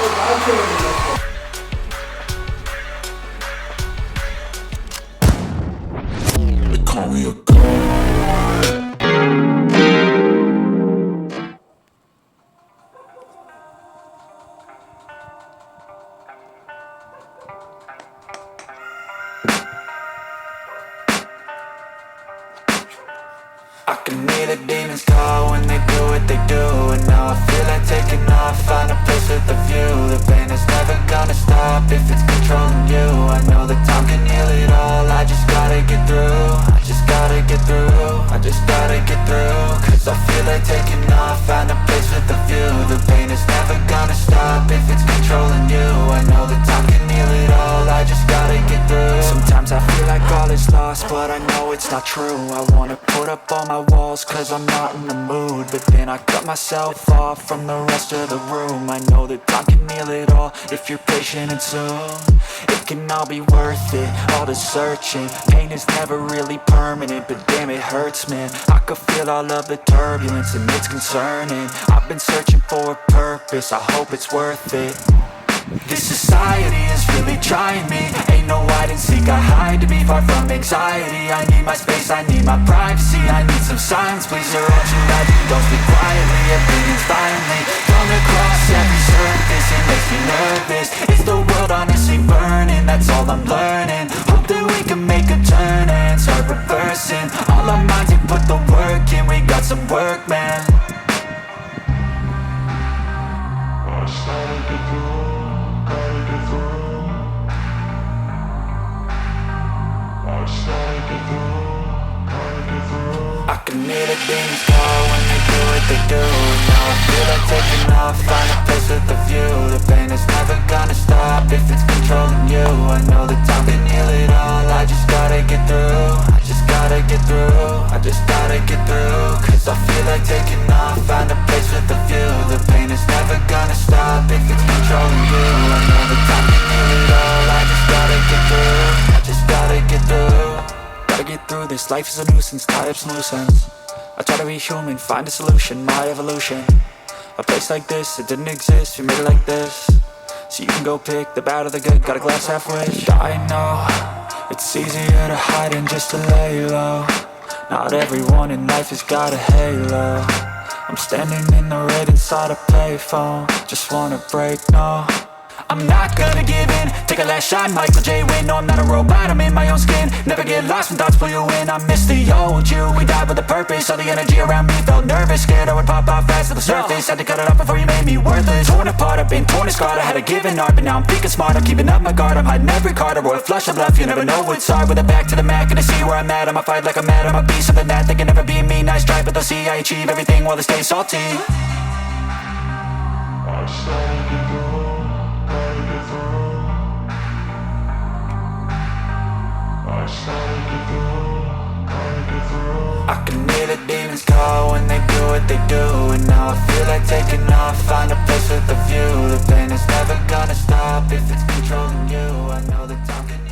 They call me a god. I can hear the demons call when they do what they do. And now I feel like taking off, find a place with a view. The pain is never gonna stop if it's controlling you. I know that time can heal it all, I just gotta get through. I just gotta get through, I just gotta get through. Cause I feel like taking off, find a place with a view. The pain is never gonna stop if it's controlling you. I know that time can heal it all, I just gotta get through. Sometimes I feel like all is lost, but I know it's not true. I wanna put up all my walls cause I'm not in the mood, but then I cut myself off from the rest of the room. I know that time can heal it all if you're patient and soon it can all be worth it, all the searching. Pain is never really permanent, but damn it hurts, man. I could feel all of the turbulence and it's concerning. I've been searching for a purpose, I hope it's worth it. This society is really trying me. Ain't no hide and seek, I hide to be far from anxiety. I need my space, I need my privacy. I need some silence, please, or won't you let me? Don't speak quietly, opinions violently thrown across every surface. It makes me nervous. Is the world honestly burning? That's all I'm learning. Hope that we can make a turn and start reversing all our minds and put the work in. We got some work, man. I can hear the demons call when they do what they do. Now I feel like taking off, find a place with a view. The pain is never gonna stop if it's controlling you. I know that time can heal it all, I just gotta get through. I just gotta get through, I just gotta get through. Cause I feel like taking off, find a place with a view. The pain is never gonna stop if it's controlling you. I know that time can heal it all, I just gotta get through. I just gotta get through. Gotta get through this, life is a nuisance, tie up some loose ends. I try to be human, find a solution, my evolution. A place like this, it didn't exist, we made it like this. So you can go pick the bad or the good, got a glass half wish. I know, it's easier to hide than just to lay low. Not everyone in life has got a halo. I'm standing in the red inside a payphone. Just wanna break, no, I'm not gonna give in. Take a last shot, Michael J. Win. No, I'm not a robot, I'm in my own skin. Never get lost when thoughts pull you in. I miss the old you, we died with a purpose. All the energy around me felt nervous, scared I would pop off fast to the surface. Had to cut it off before you made me worthless. Torn apart, I've been torn and scarred. I had a given art, but now I'm thinking smart. I'm keeping up my guard, I'm hiding every card. I roll a flush of bluff, you never know what's hard. With a back to the mat, gonna see where I'm at. I'ma fight like I'm mad, I'ma be something that they can never be me. Nice try, but they'll see I achieve everything while they stay salty. I can hear the demons call when they do what they do. And now I feel like taking off, find a place with a view. The pain is never gonna stop if it's controlling you. I know that time can